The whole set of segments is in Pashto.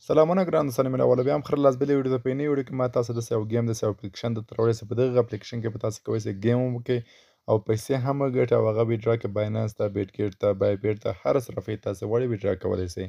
سلامونه ګرانو دوستانو مینوالو بیا هم خیر لاس بلې ویډیو ته په یوې ویډیو کې ما تاسو داسې یو ګیم داسې اپلیکیشن درته راوړی چې په دغه اپلیکیشن کې به تاسو کولی شئ ګیم هم وکړئ او پیسې هم وګټئ او هغه ویډرا کړئ باینانس ته بیټ ته بایبیټ ته هر صرفې تاسو غواړئ ویډرا کولی شئ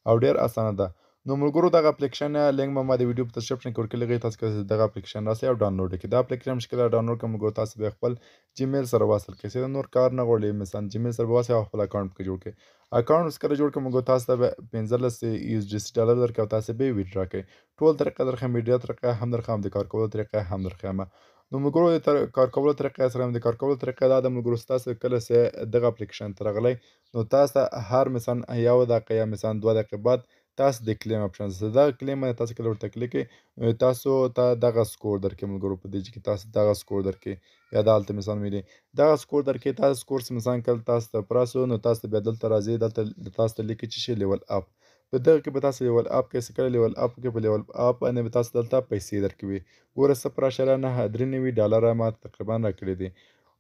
او ډېر اسانه ده. نو ملګرو دغه اپلیکیشن لینک به ما د ویډیو په ډسکرپشن کې ورکړی هغې تاسو کولی شئ دغه اپلیکیشن راسئ او ډاونلوډ یې کړئ. دا اپلیکیشن چې کله ډاونلوډ کړئ ملګرو تاسو بیا خپل جیمیل سره وصل کړئ چې نور کار نه غواړئ مثلا جیمیل سره به وصل او خپل اکاونټ پکې جوړ کړئ. اکاونټ چې کله جوړ کړئ ملګرو تاسو ته به 15 USDC ډالر درکړي او تاسو به یې ویډرا کړئ. ټول طریقه درخوایم میډیا طریقه هم درخوایم د کار کولو طریقه هم درخوایم. نو ملګرو د کار کولو طریقه سره د کار کولو طریقه دا د ملګرو ستاسو کله چې دغه اپلیکیشن ته راغلی نو تاسو ته هر مثلا یو دقیقه یا مثلا 2 دقیقې بعد تاسو د کلیم اپشن زده دا کلیم تاسو کله ورته کلیک کړئ تاسو ته دغه سکور درکړي ملګرو په دې کې تاسو دغه سکور درکړي یا دا هلته مثلا ویلي دغه سکور درکړي تاسو سکور مثلا کله تاسو ته پراسو نو تاسو بیا دلته راځئ دلته تاسو ته لیکي چې لیول اپ په دغه کې به تاسو لیول اپ کې کله لیول اپ کې په لیول اپ باندې به تاسو دلته پیسې درکوي ګوره 0.93 ډالره ما تقریبا راکړي دي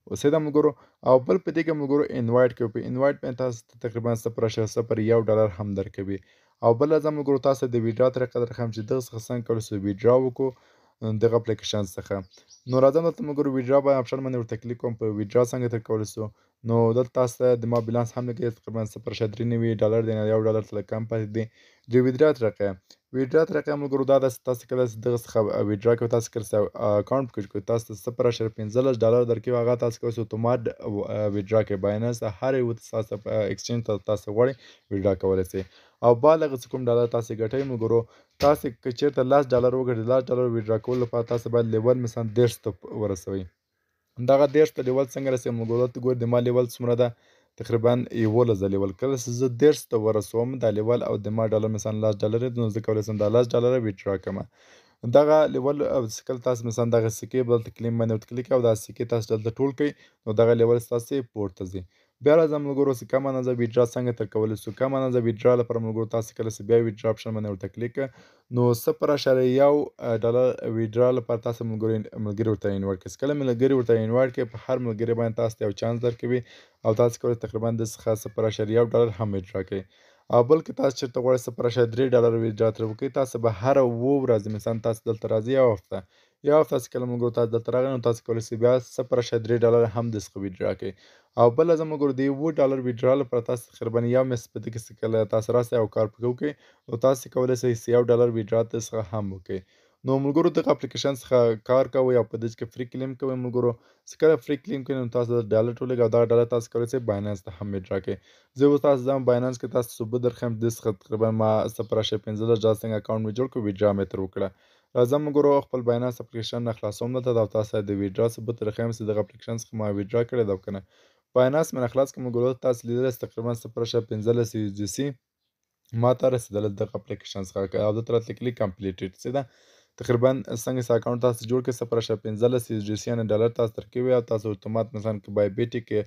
اوسې دا ملګرو او بل په دې کې ملګرو انوایټ کوي په انوایټ باندې تاسو تقریبا 0.01 ډالر هم درکوي او بل ځل ملګرو تاسو د ویډرا طریقه درخوایم چې دغه څخه څنګه کولی شئ ویډرا وکړو دغه اپلیکیشن څخه نو راځم دلته ملګرو ویډرا باندې اپشن باندې ورته کلیک کوم په ویډرا څنګه تر کولی شو نو دلته تاسو ته د ما بیلانس هم لګي تقریبا 0.93 ډالر دی 1 ډالر څخه کم پاتې دی د ویډرا طریقه ملګرو دا ده چې تاسو کله دغه څخه ویډرا کوئ تاسو کله اکاونټ پکې کوئ تاسو ته 0.15 ډالر درکوي هغه تاسو کولی شئ اتومات ویډرا کوئ بایننس هر یو تاسو ایکسچینج ته تاسو غواړئ ویډرا کولی شئ او بالغ څه کوم ډالر تاسو ګټئ ملګرو تاسو که چېرته 10 ډالر وګټئ 10 ډالر ویډرا کولو لپاره تاسو باید لیول مثلا 10 ته ورسوئ دغه 10 ته لیول څنګه رسوي ملګرو دلته ګورئ د ما لیول څومره ده تقریبا 11 زه لیول کله چې زه 10 ته ورسوم دا لیول او د ما ډالر مثلا 10 ډالر دی نو زه کولی شم دا 10 ډالره ویډرا کړم دغه لیول کله تاسو مثلا دغه سکې به دلته کلیم باندې ورته کلیک او دا سکې تاسو دلته ټول کړئ نو دغه لیول ستاسې پورته ځي بیا راځم ملګرو چې کم اندازه ویډرا څنګه تر کولی شو کم اندازه ویډرا لپاره ملګرو تاسو کله چې بیا ویډرا اپشن باندې ورته کلیک کړه نو 0.1 ډالر ویډرا لپاره تاسو ملګري ورته انوایټ کړئ کله ملګري ورته انوایټ کړئ په هر ملګري باندې تاسو ته یو چانس درکوي او تاسو کولی تقریبا د څخه 0.1 ډالر هم ویډرا کړئ او بل که تاسو چېرته غواړئ 0.3 ډالر ویډرا ترې وکړئ تاسو به هره 7 ورځې مثلا تاسو دلته راځئ یوه هفته یوه هفته چې کله ملګرو تاسو دلته راغلئ نو تاسو کولی شئ بیا 0.3 ډالر هم د څخه ویډرا کړئ او بله زه ملګرو د 7 ډالر ویډرا لپاره تاسو تقریبا یو میاشت په دې کې چې کله تاسو راسئ او کار پکې وکړئ نو تاسو کولی شئ 1 ډالر ویډرا څخه هم وکړئ نو ملګرو دغه اپلیکیشن څخه کار کوئ او په دې کې فری کلیم کوئ ملګرو چې کله فری کلیم کوئ نو تاسو ډالر ټولوي او دغه ډالر تاسو کولی شئ بایننس ته هم ویډرا کړئ زه اوس تاسو ځم بایننس کې تاسو ثبوت درښیم دې څخه تقریبا ما 0.15 ډالر څنګه اکاونټ مې جوړ کړ ویډرا مې ترې وکړه راځم ملګرو خپل بایننس اپلیکیشن نه خلاصوم دلته او تاسو د ویډرا ثبوت درښیم چې دغه اپلیکیشن څخه ما ویډرا کړې ده او که نه بایننس مې نه خلاص کړ ملګرو تاسو لیدلی یاست تقریبا 0.15 USDC ما ته رسېدلی دغه اپلیکیشن څخه او دلته راته لیکلي کمپلیټډ څه ده تقریبا څنګه چې اکاونټ تاسو جوړ کړئ 0.15 USDC یعنې ډالر تاسو درکوي او تاسو اتومات مثلا که بایبیټ کې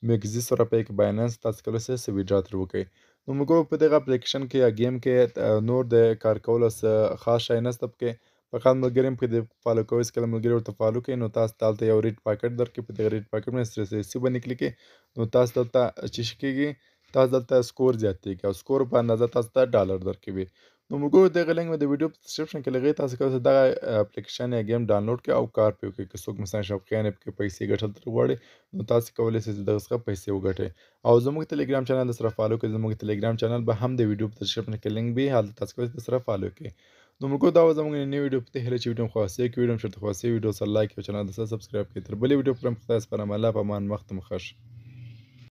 مګزي 100 روپۍ کې بایننس تاسو کولی شئ ویډرا ترې وکړئ نو ملګرو په دغه اپلیکیشن کې یا گیم کې نور د کار کولو څه خاص شی نشته پکې فقط ملګري هم پکې فالو کوئ چې کله ملګري ورته فالو کوئ نو تاسو ته هلته یو ریډ پاکټ درکوي په دغه ریډ پاکټ باندې سرسي باندې کلیک کړئ نو تاسو دلته چې شي کېږي تاسو دلته سکور زیاتېږي او سکور په اندازه تاسو ته ډالر درکوي نو ملګرو دغه لینک مې د ویډیو په ډسکرپشن کې لګوي تاسو کولی شئ دغه اپلیکیشن یا گیم ډاونلوډ کړئ او کار پرې وکړئ که څوک مثلا شوقیان یې پکې پیسې ګټل ترې غواړي نو تاسو کولی شئ چې دغه څخه پیسې وګټئ او زموږ ټلیګرام چینل درسره فالو کړئ زموږ ټلیګرام چینل به هم د ویډیو په ډسکرپشن کې لینک وي هلته تاسو کولی شئ درسره فالو کړئ نو ملګرو دا وه زموږ نننۍ ویډیو په دې هیله چې ویډیو مو خوښه وي که ویډیو مو چېرته خوښه وي ویډیو سره لایک او چینل درسره سبسکرایب کړئ تر بلې ویډیو پورې مو خدای سپارم الله په امان وخت مو ښه شه